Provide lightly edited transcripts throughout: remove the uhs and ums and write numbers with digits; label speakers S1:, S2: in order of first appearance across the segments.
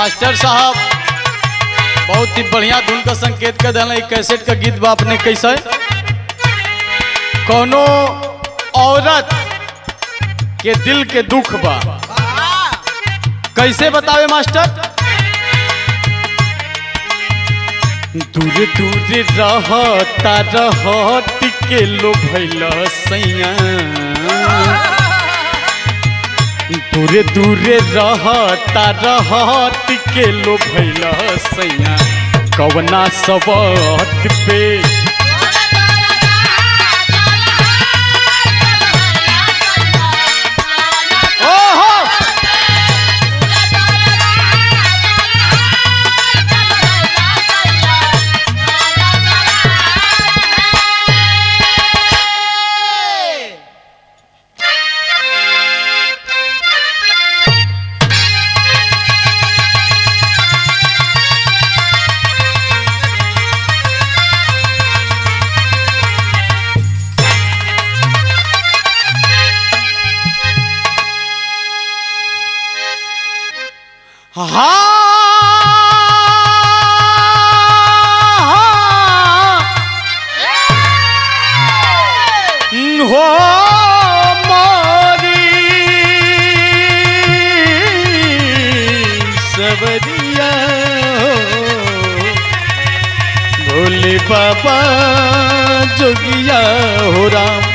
S1: Master साहब बहुत ही बढ़िया धुन का संकेत कर दिला। कैसेट का गीत बा अपने कैसे कोनो औरत के दिल के दुख बा कैसे बतावे मास्टर। दूर दूर रहता रहत के लो भैला सैया, दूरे दूरे रहता रहत के लो भैला सैया, कवना सबत पे हो मोरी सबरिया भोले बाबा जोगिया हो राम।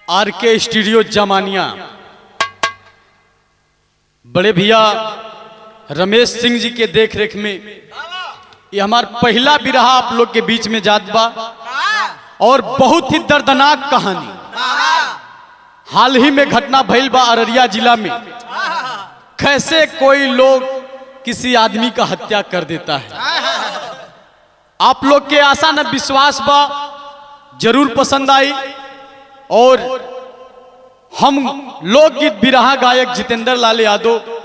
S1: आरके स्टूडियो जमानिया बड़े भैया रमेश सिंह जी के देख रेख में ये हमार पहला बिरहा आप लोग के बीच में जात बा और बहुत ही दर्दनाक कहानी हाल ही में घटना भइल बा अररिया जिला में। कैसे कोई लोग किसी आदमी का हत्या कर देता है। आप लोग के आशा न विश्वास बा जरूर पसंद आई। और हम लोकगीत बिरहा गायक जितेंद्र लाल यादव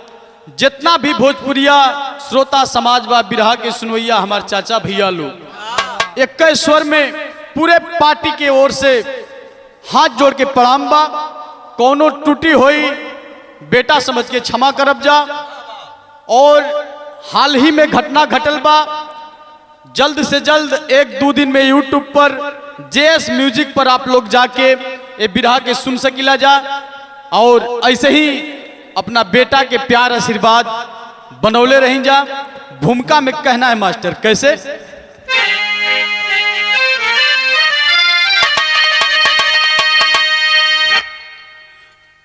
S1: जितना भी भोजपुरिया श्रोता समाज बा बिरहा के सुनवैया हमारे चाचा भैया लोग एक स्वर में पूरे पार्टी के ओर से हाथ जोड़ के प्रणाम बा। कोनो टूटी हुई बेटा समझ के क्षमा करब जा। और हाल ही में घटना घटल बा जल्द से जल्द एक दो दिन में यूट्यूब पर जेएस म्यूजिक पर आप लोग जाके ये बिरहा के सुन सकिला जा। और ऐसे ही अपना बेटा के प्यार आशीर्वाद बनौले रही जा। भूमिका में कहना है मास्टर कैसे।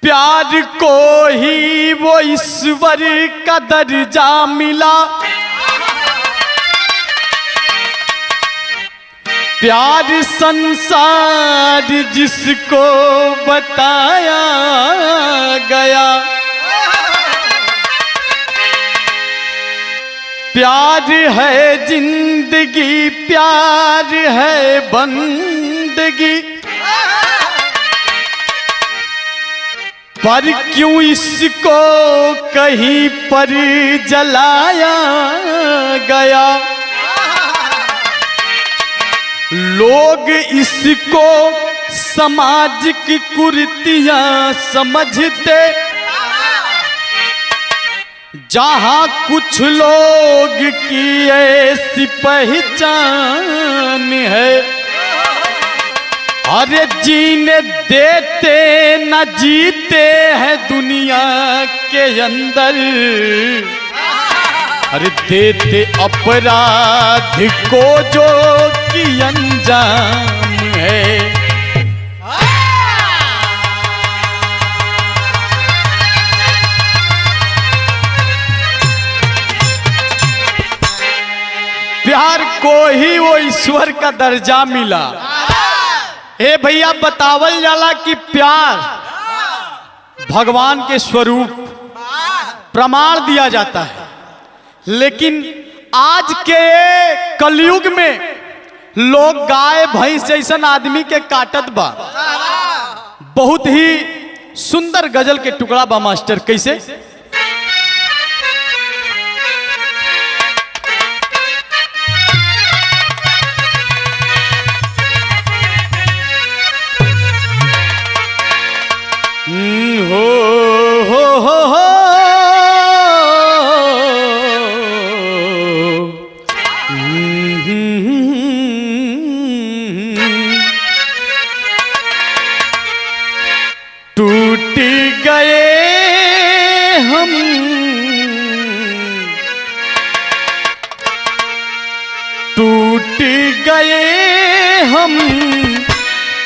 S1: प्यार को ही वो ईश्वर का दर्जा मिला, प्यार संसार जिसको बताया गया, प्यार है जिंदगी प्यार है बंदगी, पर क्यों इसको कहीं पर जलाया गया। लोग इसको समाज की कुरीतियां समझते, जहां कुछ लोग की ऐसी पहचान है। अरे जीने देते न जीते हैं दुनिया के अंदर, अरे देते अपराध को जो कि अंजाम है। प्यार को ही वो ईश्वर का दर्जा मिला। हे भैया बतावल जाला कि प्यार भगवान के स्वरूप प्रमाण दिया जाता है, लेकिन आज के कलयुग में लोग गाय भैंस जैसन आदमी के काटत बा। बहुत ही सुंदर गजल के टुकड़ा बा मास्टर कैसे। हो हो टूट गए हम, टूट गए हम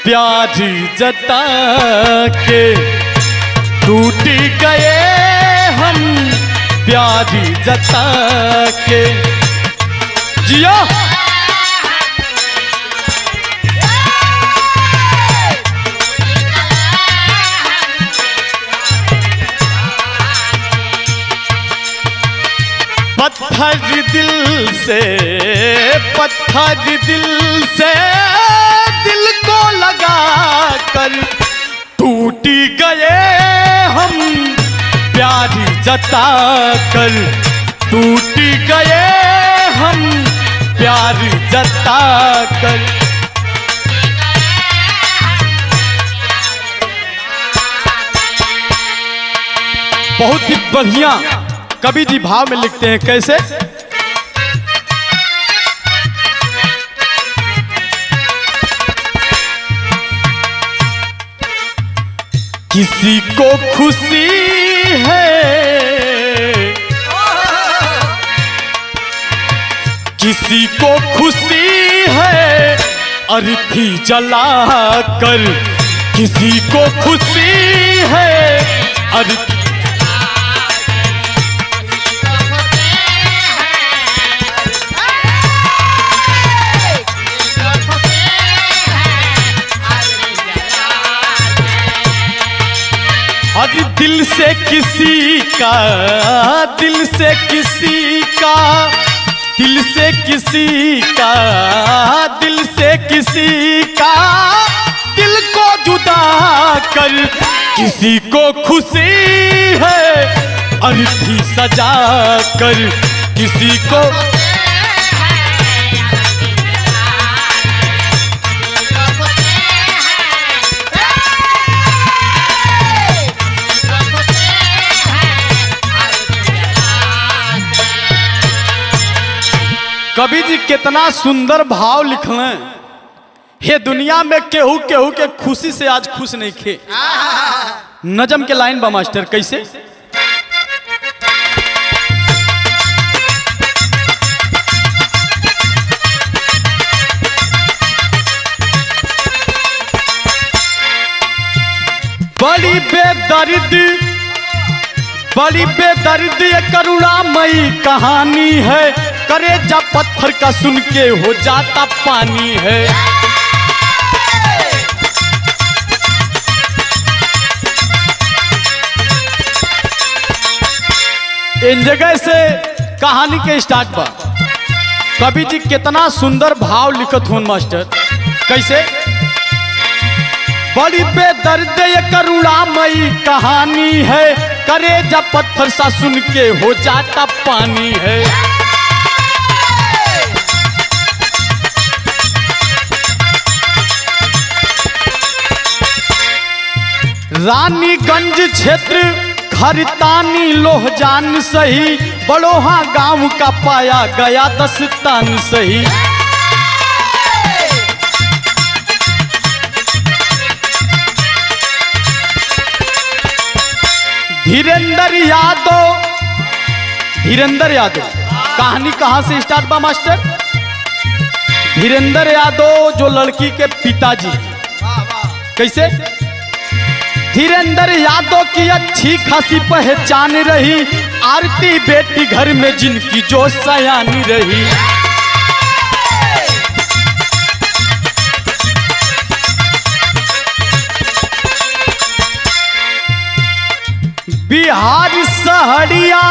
S1: प्यार जता के, टूट गए हम प्यार जता के। जिया पत्थर दिल से, पत्थर दिल से दिल को लगा कर, टूट गए हम प्यार जता कर, टूट गए हम प्यार जता कर। बहुत ही बढ़िया कवि जी भाव में लिखते हैं, कैसे? किसी को खुशी है, किसी को खुशी है अर्थी जला कर, किसी को खुशी है अर्थी। अरे दिल से किसी का, दिल से किसी का, दिल से किसी का, दिल से किसी का दिल को जुदा कर, किसी को खुशी है अर्थी सजा कर, किसी को कवि जी कितना सुंदर भाव लिखले। हे दुनिया में केहू केहू के खुशी से आज खुश नहीं खे। नजम के लाइन बा मास्टर, कैसे? बड़ी बेदर्द, बड़ी बेदर्द ये करुणामयी कहानी है, करेजा पत्थर का सुन के हो जाता पानी है। इन जगह से कहानी के स्टार्ट बा। कवि जी कितना सुंदर भाव लिखत हो मास्टर, कैसे? बड़ी बेदर्द ये करुणामयी कहानी है, करेजा पत्थर सा सुन के हो जाता पानी है। रानीगंज क्षेत्र खरतानी लोहजान सही, बड़ोहा गांव का पाया गया दस्तान सही। धीरेंद्र यादव, धीरेंद्र यादव कहानी कहां से स्टार्ट बा मास्टर? धीरेंद्र यादव जो लड़की के पिताजी, कैसे? धीरेंद्र यादव की अच्छी खासी पहचान रही, आरती बेटी घर में जिनकी जो सयानी रही। बिहार सहरिया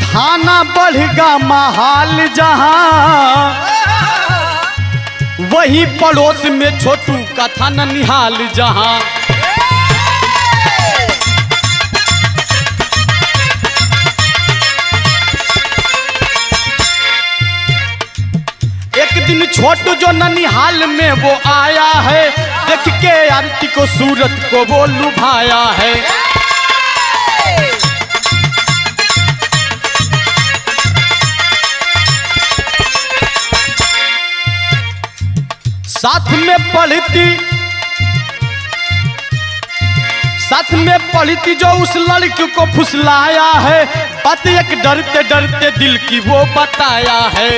S1: थाना बढ़गा महाल जहां, वही पड़ोस में छोटू का था ननिहाल जहां। एक दिन छोटू जो ननिहाल में वो आया है, देख के आरती को सूरत को वो लुभाया है। साथ में पढ़ी थी जो उस लड़की को फुसलाया है, बात एक डरते डरते दिल की वो बताया है।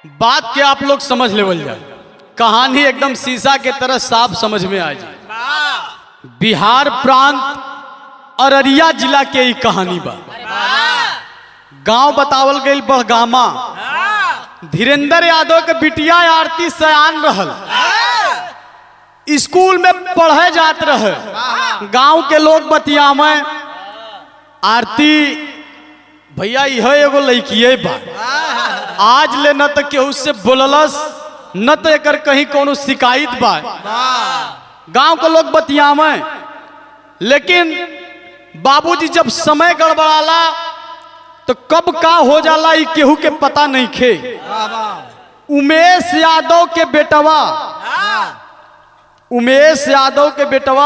S1: बात के आप लोग समझ लेवल जाए, कहानी एकदम शीशा के तरह साफ समझ में आ जाए। बिहार प्रांत अररिया जिला के ही कहानी बा। गांव बतावल गई बड़गामा। धीरेन्द्र यादव के बिटिया आरती सयान रहल, स्कूल में पढ़े जात रहे। गांव के लोग बतियामे आरती भैया यह एगो लड़किए बा, आज ले न तो केहू से बोललस न तो एकर कहीं कोनो शिकायत बा। गांव के लोग बतियामे, लेकिन बाबूजी जब समय गड़बड़ाला तो कब का हो जाला ई केहू के पता नहीं खे। उमेश यादव के बेटवा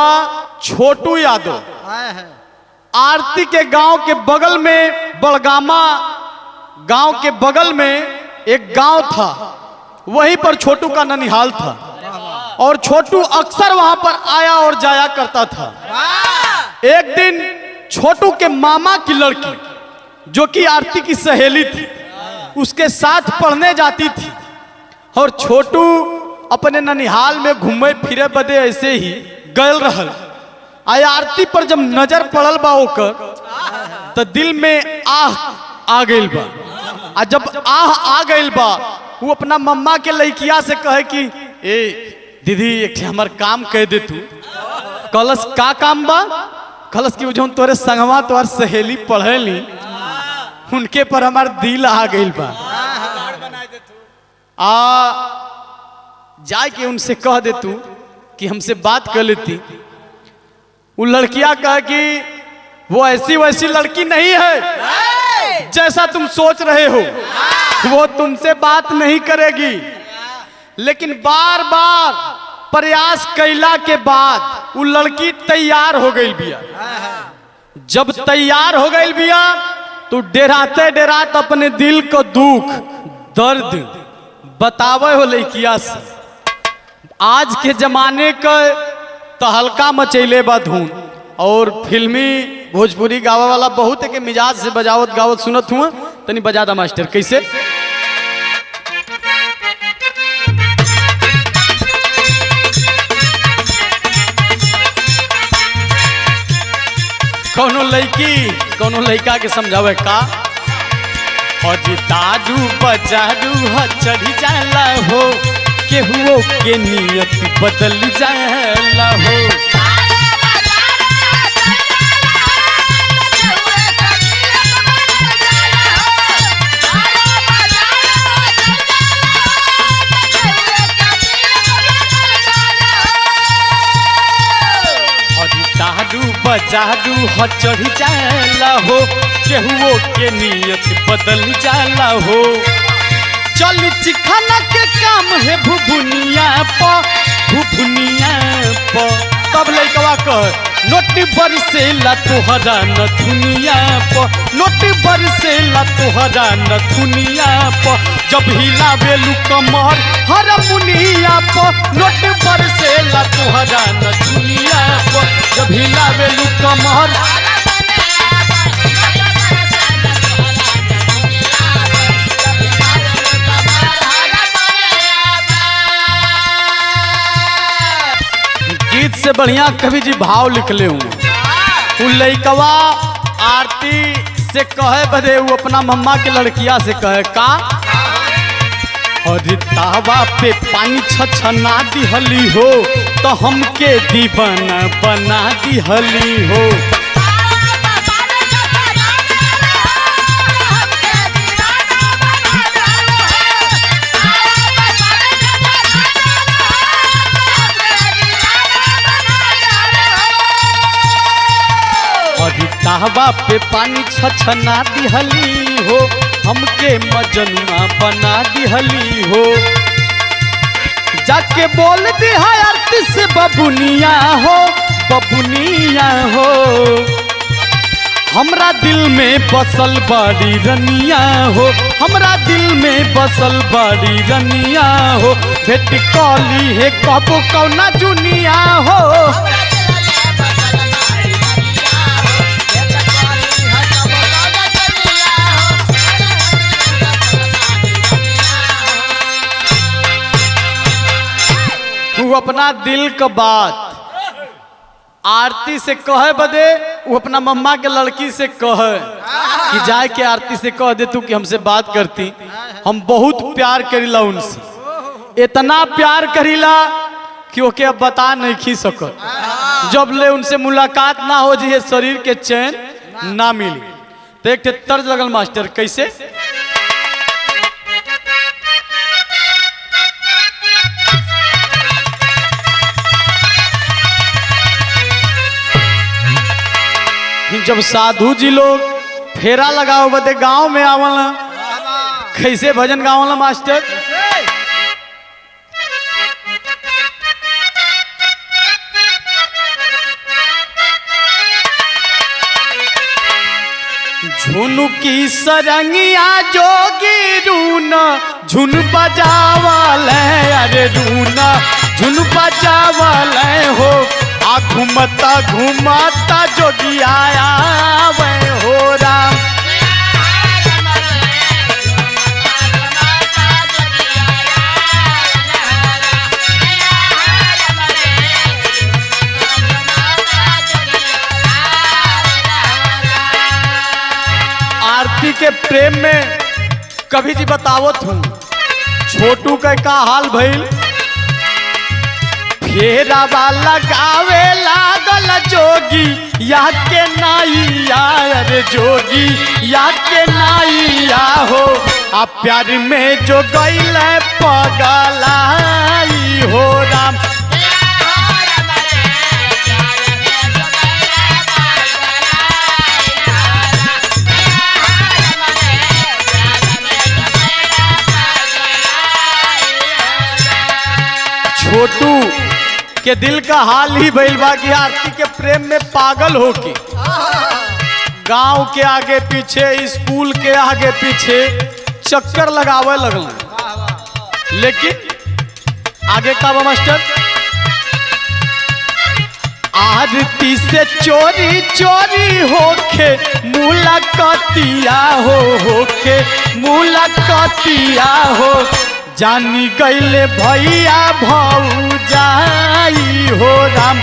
S1: छोटू यादव आरती के गांव के बगल में बड़गामा गांव के बगल में एक गांव था, वहीं पर छोटू का ननिहाल था और छोटू अक्सर वहां पर आया और जाया करता था। एक दिन छोटू के मामा की लड़की जो कि आरती की सहेली थी, उसके साथ पढ़ने जाती थी और छोटू अपने ननिहाल में घूमे फिरे बदे ऐसे ही गल रहल। आरती पर जब नजर पड़ल बा ओकर तो दिल में आह आ गइल बा। आ जब आह आ गइल बा, वो अपना मम्मा के लड़किया से कहे कि ए दीदी एक हमार काम कह दे तू। कलस का काम बा? कलस की जो तोरे संगवा तोहर सहेली पढ़ेली उनके पर हमार दिल आ गइल बा। जाए के उनसे कह दे तू कि हमसे बात कर लेती। वो लड़कियां कह कि वो ऐसी वैसी लड़की नहीं है जैसा तुम सोच रहे हो, वो तुमसे बात नहीं करेगी। लेकिन बार बार प्रयास कैला के बाद वो लड़की तैयार हो गई बिया। जब तैयार हो गई बिया तो डराते डराते अपने दिल को दुख दर्द बतावे हो लड़किया से। आज के जमाने का तहलका मचैले बा धुन, और फिल्मी भोजपुरी गावा वाला बहुत के मिजाज से बजावत गावत सुनत हुआ। तनी बजा दा मास्टर। कैसे? कौनो लड़की कौनो लड़का के समझावे का अजी दारू बजारू ह चढ़ी जाला हो, केहुओ के नियत बदल जाला हो। बजारू ह चढ़ी जाला हो, केहुओ के नियत बदल जाला हो। चल चिखाना के काम है भुभुनिया प तब लइकवा कह नोट बरसेला तोहरा न दुनिया प, नोट बरसेला तोहरा न दुनिया प। जब हिलावेलू कमर हर मुनिया प, नोट बरसेला तोहरा न दुनिया प। जब हिलावेलू कमर गीत से बढ़िया कवि जी भाव लिखले हूँ। लइकवा आरती से कहे बदे वो अपना मम्मा के लड़किया से कहे का अरे तावा पे पानी छछना दिहली हो तो हमके दीवाना बना दिहली हो। कहवा पे पानी छछना दिहली हो, हमके मजनुआ बना दिहली हो। जाके बोल दी है आरती से बबुनिया हो, बबुनिया हो। हमरा दिल में बसल बड़ी रनिया हो, हमरा दिल में बसल बड़ी रनिया हो। भेट कली है कबो कौना जुनिया हो। तू अपना दिल का बात आरती से कहे बदे, वो अपना मम्मा के लड़की से कहे कि जाए के आरती से कह दे तू कि हमसे बात करती। हम बहुत प्यार करीला उनसे, इतना प्यार करीला कि ओके अब बता नहीं खी सकत। जब ले उनसे मुलाकात ना हो जाए शरीर के चैन ना मिली। तो एक तर्ज लगल मास्टर कैसे, जब साधु जी लोग फेरा लगाओ बदे गांव में आवल, कैसे भजन गावल मास्टर, झुनुकी सरंगिया जोगी रूना झुन बजावल, अरे रूना झुन बजावल हो। आ घूमता घूमता जोगी आया वे हो राम। आरती के प्रेम में कभी जी बतावत हूँ, छोटू का हाल भइल। फेरा वाला गावे लागल जोगी या के नाइया, अरे जोगी या के नाइया हो। आ प्यार में जो गईल पगलाई हो राम। छोटू के दिल का हाल ही भइल बा कि आरती के प्रेम में पागल होके गांव के आगे पीछे, स्कूल के आगे पीछे चक्कर लगावे लगल। लेकिन आगे का बा मास्टर, आरती से चोरी चोरी होके मुलाकातिया हो, होके मुलाकातिया हो। जानी गईले भैया भौजाई हो राम।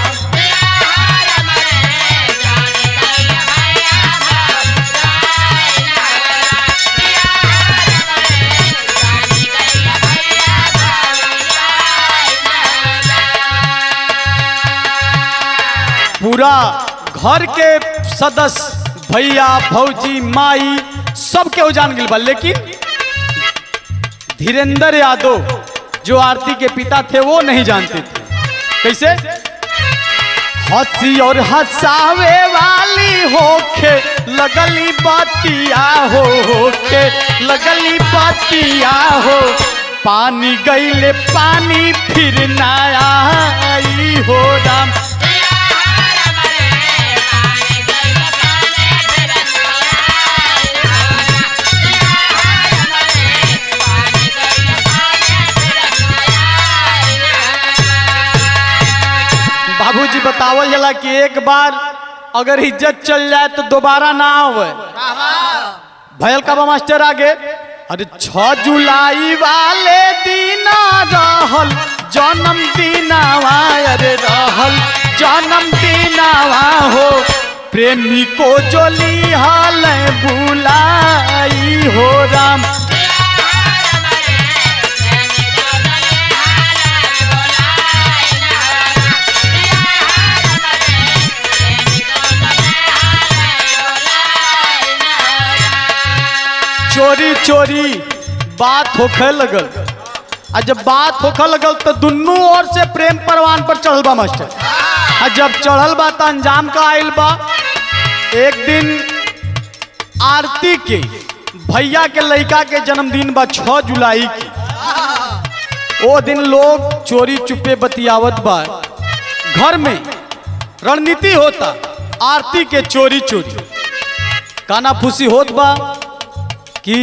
S1: पूरा घर के सदस्य भैया भौजी माई सब के जान गइल बा। लेकिन धीरेन्द्र यादव जो आरती के पिता थे वो नहीं जानते थे। कैसे, हंसी और हंसावे वाली होके लगली बातिया हो, होके लगली बातिया हो। पानी गईले पानी फिर ना आई हो राम। बाबूजी बतावल जला कि एक बार अगर इज्जत चल जाए तो दोबारा ना आवे। भयल का मास्टर आगे, अरे 6 जुलाई वाले दिन रहल जन्मदिनवा, अरे रहल जन्मदिनवा हो। प्रेमी को जोली हाल बुलाई हो राम। चोरी चोरी बात होखे लगल। आ जब बात होखे लगल तो दुनू ओर से प्रेम परवान पर चढ़ल बा मास्टर। आ जब चढ़ल बा तो अंजाम का आइल बा एक दिन आरती के भैया के लड़का के जन्मदिन बा 6 जुलाई की। वो दिन लोग चोरी चुपे बतियावत बा, घर में रणनीति होता आरती के चोरी चोरी काना फूसी होत बा कि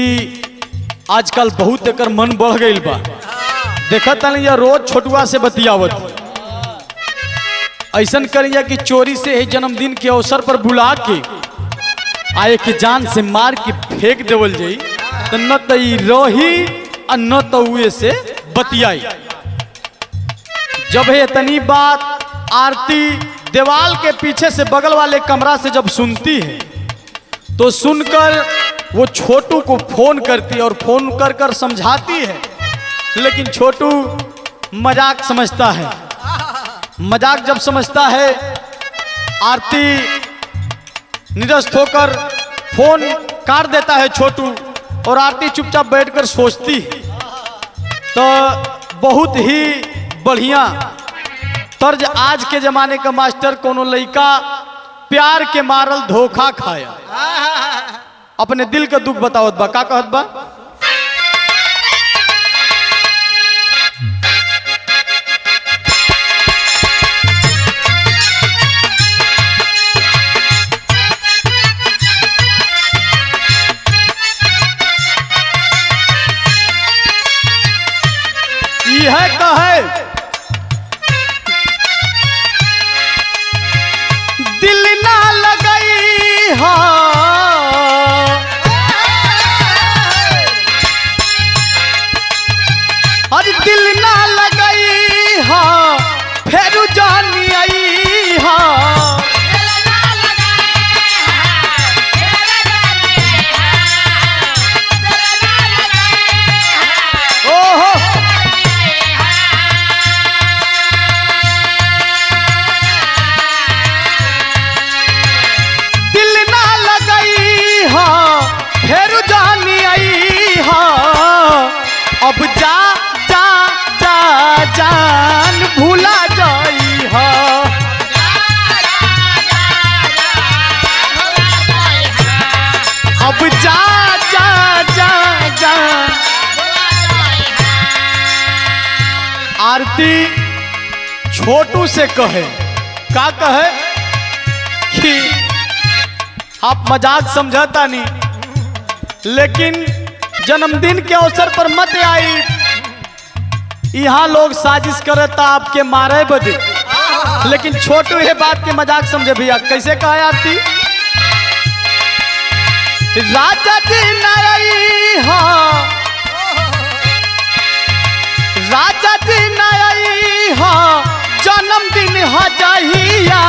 S1: आजकल बहुत एकर मन बढ़ गई बा। देखत नहीं या रोज छोटुआ से बतियावत ऐसा करिए कि चोरी से ही जन्मदिन के अवसर पर बुला के आए कि जान से मार के फेंक देवल जाई तो न तो रही और न तो हुए से बतियाई। जब है इतनी बात आरती दीवाल के पीछे से बगल वाले कमरा से जब सुनती है तो सुनकर वो छोटू को फोन करती और फोन कर कर समझाती है, लेकिन छोटू मजाक समझता है। मजाक जब समझता है आरती निरस्त होकर फोन काट देता है छोटू और आरती चुपचाप बैठकर सोचती है। तो बहुत ही बढ़िया तर्ज आज के जमाने का मास्टर कोनो लड़का प्यार के मारल धोखा खाया, अपने दिल का दुख बतावत बा। का कहत बा? यह कहे दिल ना लगई हा, अरे दिल ना लगई हा फेरू जानी आई हा। ओहो दिल ना लगई हा फेरू जानी आई हा। अब जा जा जा जान भूला जाई हा। अब जा जा जा जा। आरती छोटू से कहे, का कहे कि आप मजाक समझता नहीं, लेकिन जन्मदिन के अवसर पर मत आई। यहाँ लोग साजिश करता आपके मारे बदे, लेकिन छोटू ये बात के मजाक समझे भैया। कैसे कहा आरती? राजा जी नाई हा, राजा जी नाई हा जन्मदिन हजाहिया।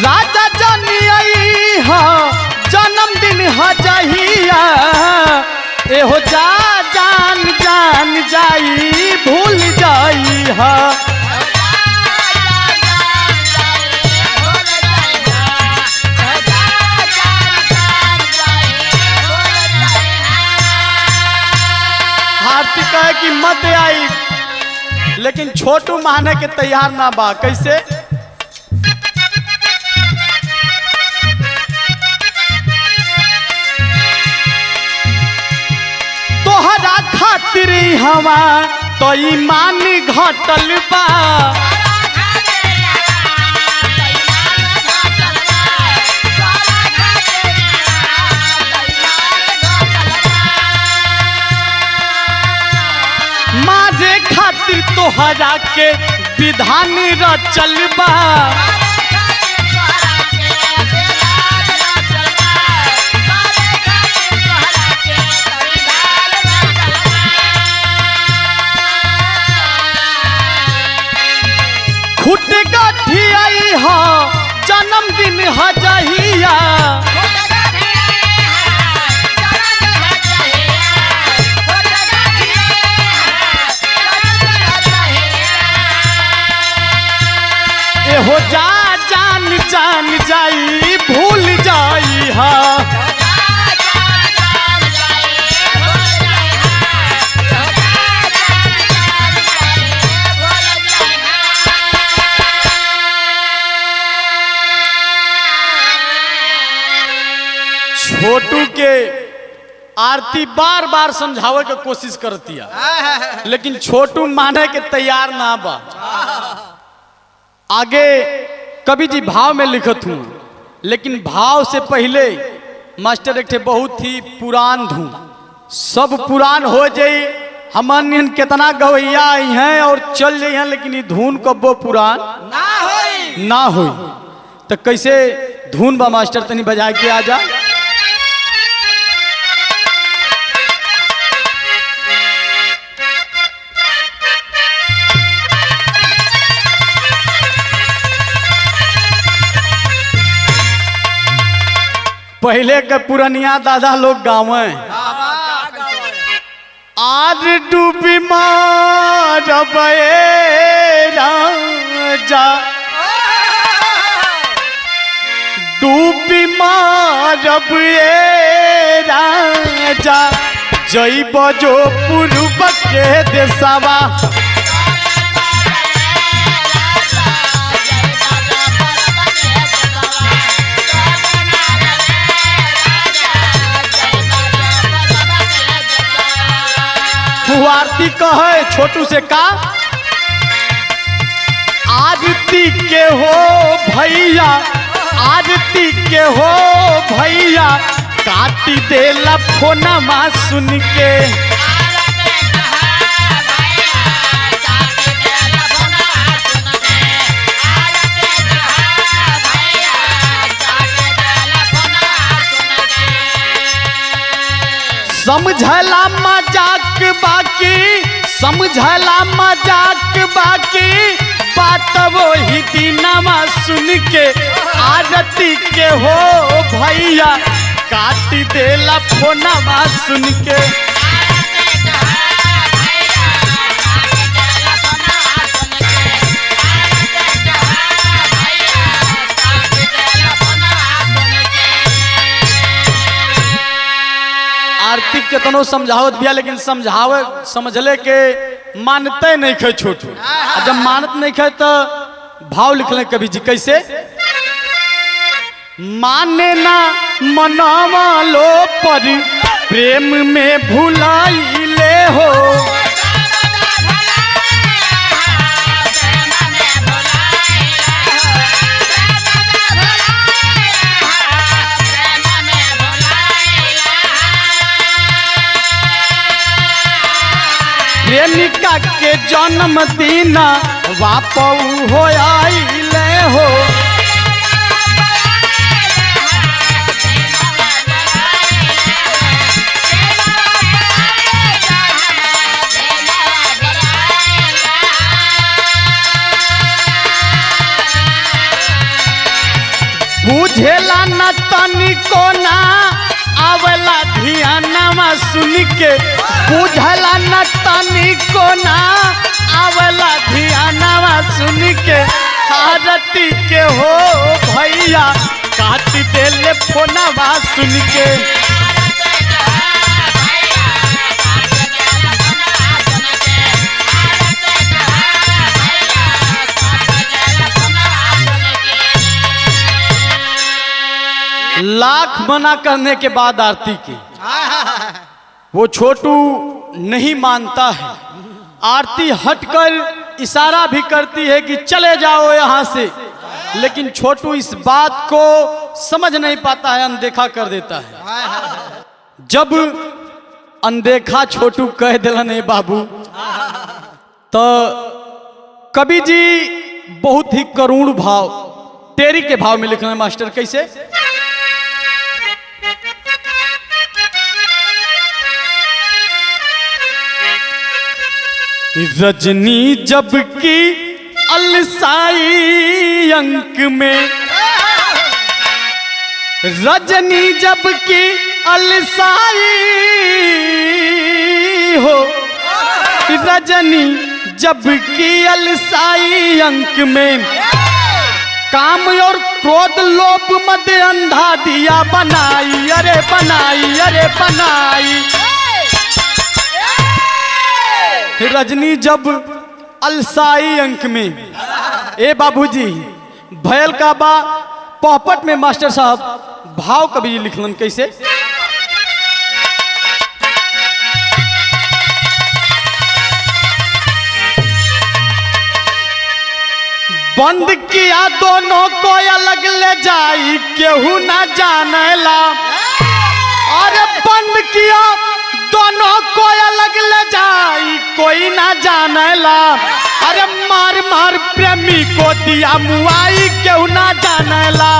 S1: राजा जानी आई हा जन्मदिन हजाहिया। एहो जा जान जान जाई भूल जाई हा। आरती कहे कि मत आई, लेकिन छोटू माने के तैयार ना बा। कैसे? तोहरा खातिर हवा तो ईमान घटल बा। मारे खातिर तोहरा के विधान रचल बा। खुट गठी आई हा जन्मदिन हजाहिया। एहो जा छोटू के आरती बार बार समझावे के कोशिश करती है, लेकिन छोटू माने के तैयार ना बा। आगे कवि जी भाव में लिखत हूँ, लेकिन भाव से पहले मास्टर एक बहुत ही पुरान धुन, सब पुरान हो जाई। हमन कितना गवैया आई हैं और चल जाई हैं, लेकिन ये धुन कब्बो पुरान ना हो। तो कैसे धुन बा मास्टर, तनी बजा के आ जा। पहले के पुरनिया दादा लोग गावे, आज डूबी मारब राजा, डूबी मारब राजा, जइब जो पूर्व के देशवा। आरती कहे छोटू से का, आरती के हो भैया, आरती के हो भैया, काटी देला फोनमा सुन के। समझला मजाक बाकी, समझला मजाक बाकी, बात वो ही दीनमा सुन के। आरती के हो भैया, काटी देला फोनमा सुन के। आरती केतनो समझावत बिया, लेकिन समझावे समझले के मानते नहीं खे छोटू। जब मानत नहीं खे तो भाव लिखले कवि जी कैसे, माने ना मनावा लो पर प्रेम में भुलाइले हो। प्रेमिका के जन्मदिन वापऊ हो आइले हो। बुझेला न तनिको ना आवला धियानमा सुन के, बुझला न तनिको ना आवला धियानमा सुन के। आरती के हो भैया, काट देले फोनवा सुन के। लाख मना करने के बाद आरती की वो छोटू नहीं मानता है। आरती हटकर इशारा भी करती है कि चले जाओ यहाँ से, लेकिन छोटू इस बात को समझ नहीं पाता है, अनदेखा कर देता है। जब अनदेखा छोटू कह दिलन है बाबू, तो कवि जी बहुत ही करुण भाव, तेरी के भाव में लिखना है मास्टर कैसे, रजनी जब की अलसाई अंक में, रजनी जब की अलसाई हो, रजनी जब की अलसाई अंक में, काम और क्रोध लोभ मद अंधा दिया बनाई, अरे बनाई, अरे बनाई। रजनी जब अलसाई अंक में, ए बाबूजी भयल का बा पोपट में मास्टर साहब भाव कवि लिखलन कैसे? बंद किया दोनों को अलग ले जाई केहू ना जानेला। अरे बंद किया दोनों को अलग ले जाई कोई ना जानेला। अरे मार मार प्रेमी को दिया मुआई केहू ना जानेला।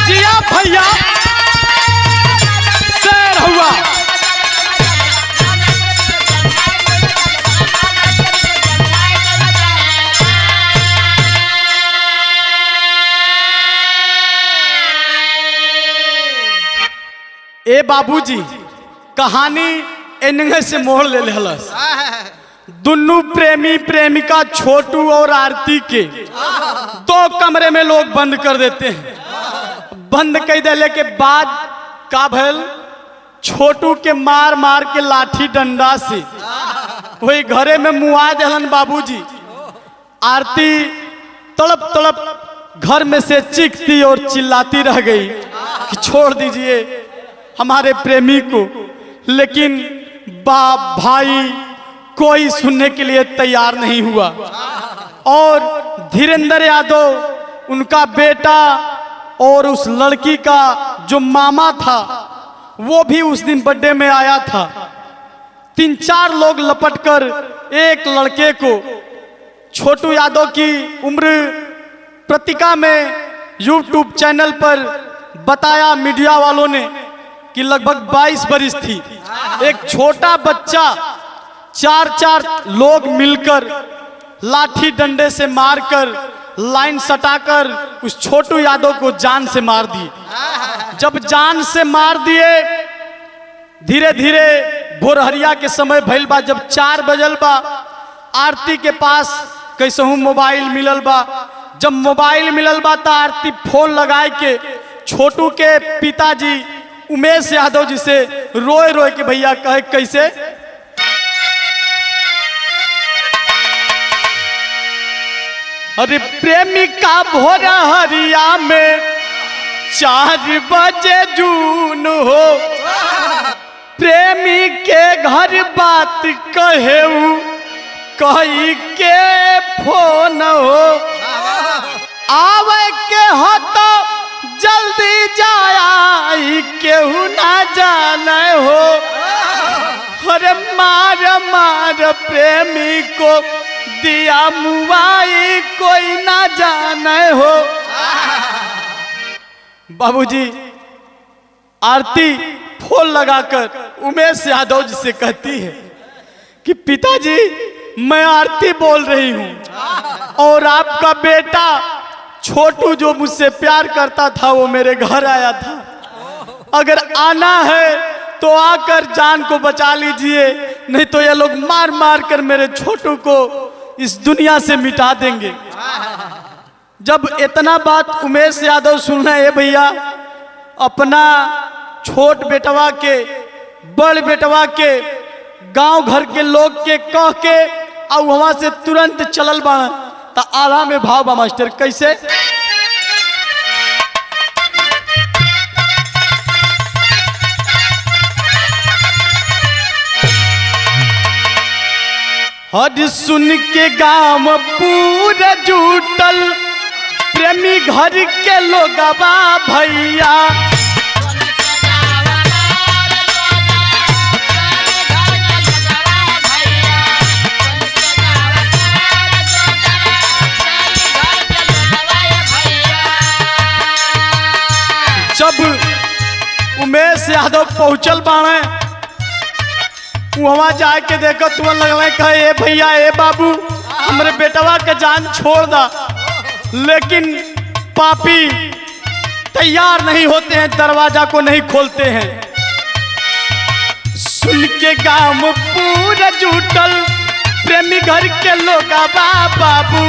S1: जिया भैया शेर हुआ। ए बाबूजी कहानी एनंगे से मोड़ ले लेहलस। दुन्नू प्रेमी प्रेमिका छोटू और आरती के दो कमरे में लोग बंद कर देते हैं। बंद कर देने के बाद का भल छोटू के मार मार के लाठी डंडा से वही घरे में मुआ देहलन बाबूजी। आरती तड़प तड़प घर में से चीखती और चिल्लाती रह गई कि छोड़ दीजिए हमारे प्रेमी को। लेकिन बाप भाई कोई सुनने के लिए तैयार नहीं हुआ। और धीरेंद्र यादव उनका बेटा और उस लड़की का जो मामा था वो भी उस दिन बर्थडे में आया था। 3-4 लोग लपटकर एक लड़के को छोटू यादव की उम्र पत्रिका में यूट्यूब चैनल पर बताया मीडिया वालों ने कि लगभग 22 बरिस थी। एक छोटा बच्चा 4-4 लोग मिलकर लाठी डंडे से मारकर लाइन सटाकर उस छोटू यादव को जान से मार दिए। जब जान से मार दिए धीरे धीरे भोरहरिया के समय भइल बा। जब 4 बजल बा आरती के पास कैसहू मोबाइल मिलल बा। जब मोबाइल मिलल बा तो आरती फोन लगाए के छोटू के पिताजी उमेश यादव जी से रोए रोए के भैया कहे कैसे? अरे प्रेमिका भोरहरिया में 4 बजे जून हो प्रेमी के घर बात कहेऊ कही के फोन हो आवे के हो तो जल्दी जाया केहू ना जाने हो। अरे मार मार प्रेमी को दिया मुआई कोई ना जाने हो। बाबूजी आरती फोन लगाकर उमेश यादव जी से कहती है कि पिताजी मैं आरती बोल रही हूँ और आपका बेटा छोटू जो मुझसे प्यार करता था वो मेरे घर आया था। अगर आना है तो आकर जान को बचा लीजिए नहीं तो ये लोग मार मार कर मेरे छोटू को इस दुनिया से मिटा देंगे। जब इतना बात उमेश यादव सुन रहे हैं भैया अपना छोट बेटवा के बड़ बेटवा के गांव घर के लोग के कह के और वहां से तुरंत चलल बा तो आला में भाव बा मास्टर कैसे? हर सुन के गांव पूरा जुटल प्रेमी घर के लोगवा भैया। जब उमेश यादव पहुंचल बाणे वहां जाके देखो तुम लगल कहे ए भैया ए बाबू हमरे बेटवा के जान छोड़ दा। लेकिन पापी तैयार नहीं होते हैं दरवाजा को नहीं खोलते हैं। सुन के गांव पूरा जुटल प्रेमी घर के लोग बाबू।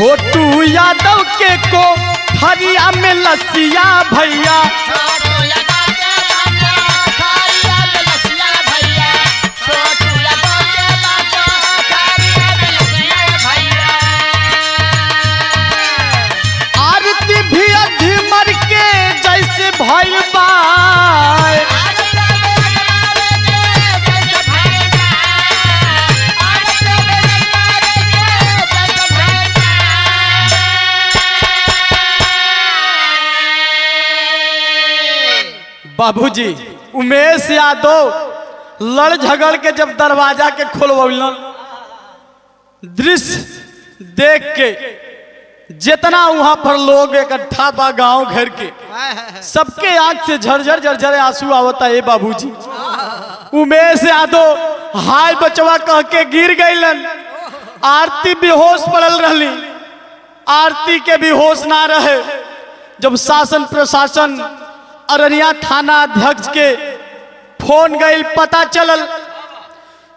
S1: छोटू यादव के को थरिया में लसिया भैया, आरती भी अधमर के जैसे भइल बा, बाबूजी उमेश यादव लड़ झगड़ के जब दरवाजा के खोलवलन, दृश्य देख के जितना वहां पर लोग इकट्ठा बा गांव घर के, सबके आंख से झरझर झरझर आंसू आवता है बाबूजी। उमेश यादव हाय बचवा कह के गिर गईलन, आरती बेहोश पड़ल रहली, आरती के भी होश ना रहे। जब शासन प्रशासन अरनिया थाना अध्यक्ष के फोन गई पता चलल,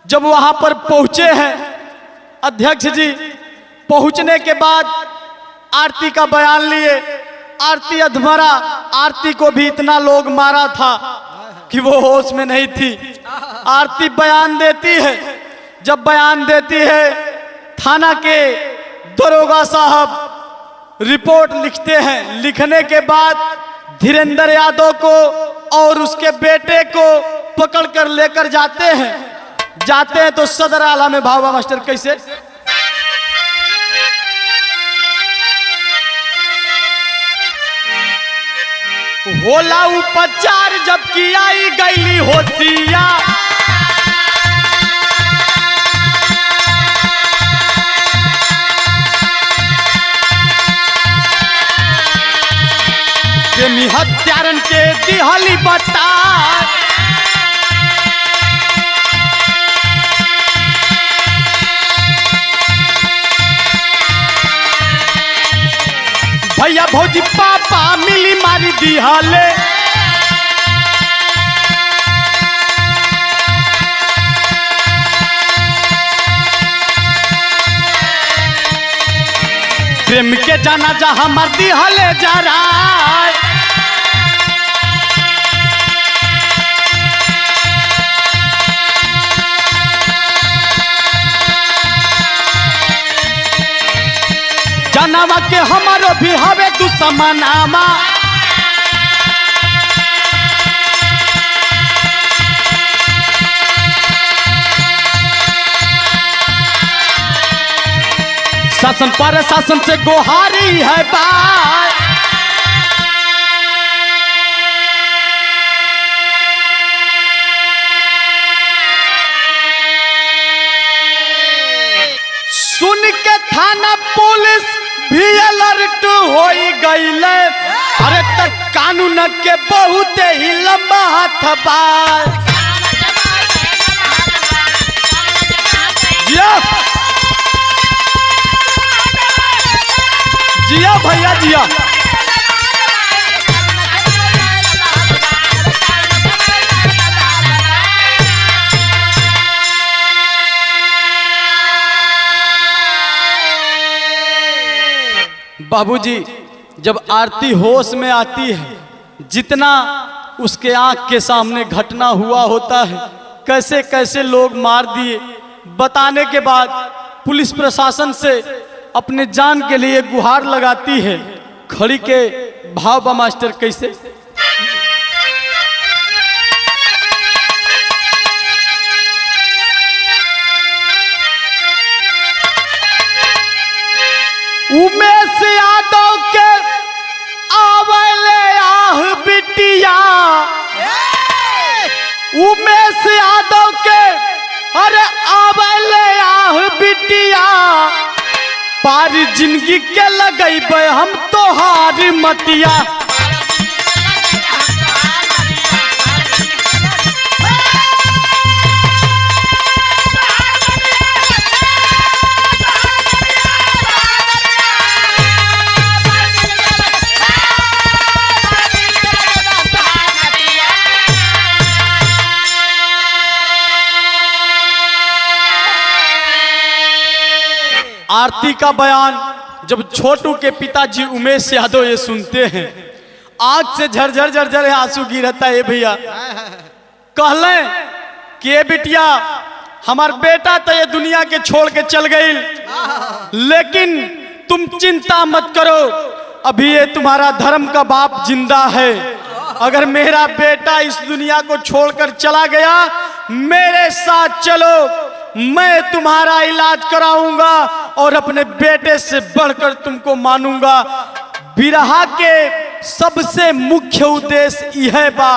S1: जब वहां पर पहुंचे हैं अध्यक्ष जी, पहुंचने के बाद आरती का बयान लिए। आरती अधमरा, आरती को भी इतना लोग मारा था कि वो होश में नहीं थी। आरती बयान देती है, जब बयान देती है थाना के दरोगा साहब रिपोर्ट लिखते हैं। लिखने के बाद धीरेन्द्र यादव को और उसके बेटे को पकड़ कर लेकर जाते हैं तो सदर आला में भावा मास्टर कैसे होला उपचार जब किया गईली होशिया, प्रेमी हत्यारन के दिहली बता, भैया भौजी पापा मिली मारी दिहले, प्रेम के जाना जा हमार दिहले जा रहा, जानवा के हमारो भी हवे दुश्मनामा, शासन पर शासन से गुहारी है बात, सुन के थाना पुलिस भी अलर्ट हो गईले। अरे तक कानून के बहुत ही लंबा हाथ बा, जिया भैया जिया। बाबूजी जब आरती होश में आती है, जितना उसके आंख के सामने घटना हुआ होता है, कैसे कैसे लोग मार दिए, बताने के बाद पुलिस प्रशासन से अपने जान के लिए गुहार लगाती है। खड़ी के भाव बा मास्टर कैसे उमेश यादव के आवले आह बिटिया, उमेश यादव के अरे आवले आह बिटिया, पारी जिंदगी के लगैबे हम तोहार मटिया। आरती का बयान जब छोटू के पिताजी उमेश यादव ये सुनते हैं, आंख से झरझर झरझर आंसू गिरता है भैया। कहले कि बिटिया हमार बेटा तो ये दुनिया के छोड़ के चल गई, लेकिन तुम चिंता मत करो, अभी ये तुम्हारा धर्म का बाप जिंदा है। अगर मेरा बेटा इस दुनिया को छोड़कर चला गया, मेरे साथ चलो, मैं तुम्हारा इलाज कराऊंगा और अपने बेटे से बढ़कर तुमको मानूंगा। बिरहा के सबसे मुख्य उद्देश्य यह बा,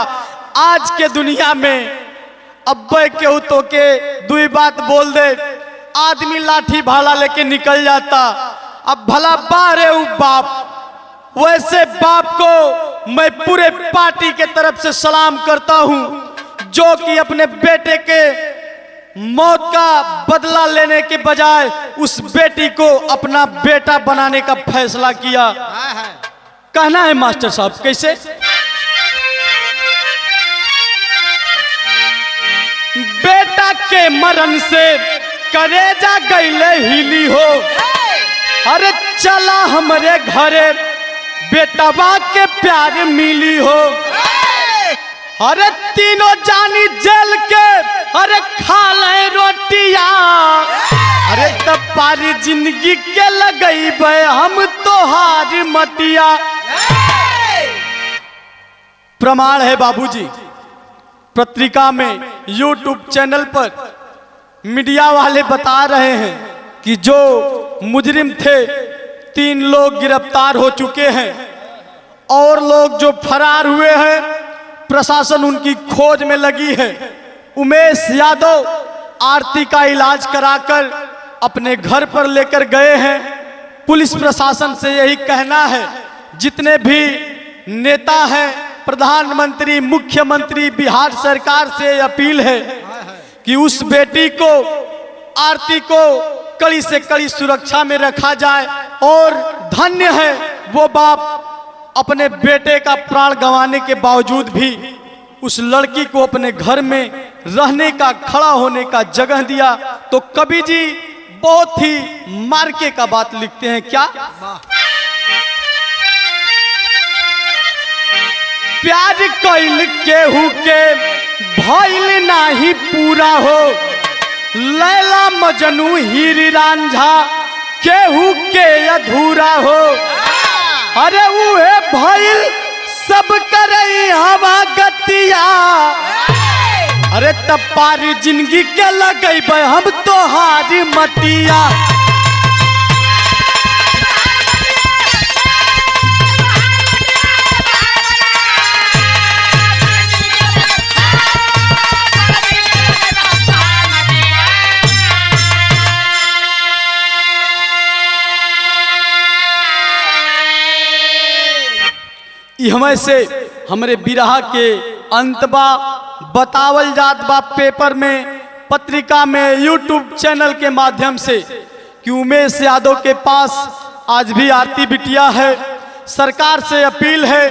S1: आज के दुनिया में अब्बे केहू तो के दुई बात बोल दे, आदमी लाठी भाला लेके निकल जाता। अब भला बारे उ बाप, वैसे बाप को मैं पूरे पार्टी के तरफ से सलाम करता हूं, जो कि अपने बेटे के मौत का बदला लेने के बजाय उस बेटी को अपना बेटा बनाने का फैसला किया। कहना है मास्टर साहब कैसे? बेटा के मरण से कलेजा गईले हिली हो, अरे चला हमरे घरे बेटवा के प्यार मिली हो। अरे तीनों जानी जेल के अरे खा ले रोटिया, अरे तब पारी जिंदगी के लगई बे हम तो हार मतिया। प्रमाण है बाबूजी, पत्रिका में YouTube चैनल पर मीडिया वाले बता रहे हैं कि जो मुजरिम थे 3 लोग गिरफ्तार हो चुके हैं और लोग जो फरार हुए हैं प्रशासन उनकी खोज में लगी है। उमेश यादव आरती का इलाज कराकर अपने घर पर लेकर गए हैं। पुलिस प्रशासन से यही कहना है, जितने भी नेता हैं, प्रधानमंत्री, मुख्यमंत्री, बिहार सरकार से अपील है कि उस बेटी को, आरती को कड़ी से कड़ी सुरक्षा में रखा जाए। और धन्य है वो बाप अपने बेटे का प्राण गंवाने के बावजूद भी उस लड़की को अपने घर में रहने का, खड़ा होने का जगह दिया। तो कवि जी बहुत ही मार्के का बात लिखते हैं, क्या? प्यार कैल केहू के भइल नाही पूरा हो, लैला मजनू हीर रांझा केहू के अधूरा हो। अरे उहे भइल सब करई हवा गतिया, अरे तब पारी जिंदगी के लगई बे हम तो हारी मतिया। हमें से हमरे बिरहा के अंतबा बतावल जात बा पेपर में, पत्रिका में, YouTube चैनल के माध्यम से कि उमेश यादव के पास आज भी आरती बिटिया है। सरकार से अपील है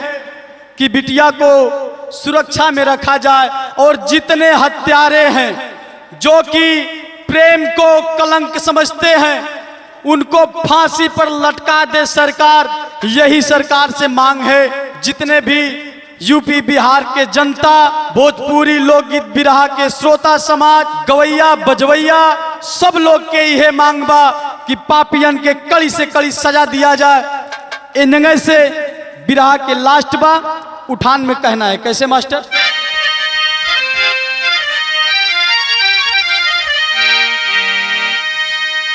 S1: कि बिटिया को सुरक्षा में रखा जाए और जितने हत्यारे हैं जो कि प्रेम को कलंक समझते हैं उनको फांसी पर लटका दे सरकार। यही सरकार से मांग है। जितने भी यूपी बिहार के जनता, भोजपुरी लोकगीत बिरहा के श्रोता समाज, गवैया बजवैया, सब लोग के यह मांग बा कि पापियन के कड़ी से कड़ी सजा दिया जाए। इन से बिरहा के लास्ट बा उठान में कहना है, कैसे मास्टर?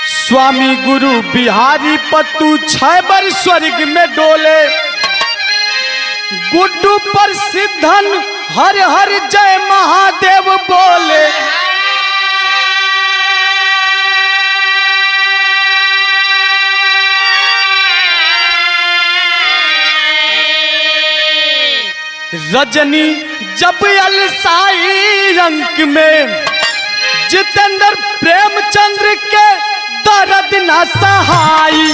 S1: स्वामी गुरु बिहारी पत्तू 6 बार स्वर्ग में डोले, गुड्डू पर सिद्धन हर हर जय महादेव बोले। रजनी जब अलसाई रंग में, जितेंद्र प्रेमचंद्र के दर्द न सहाई।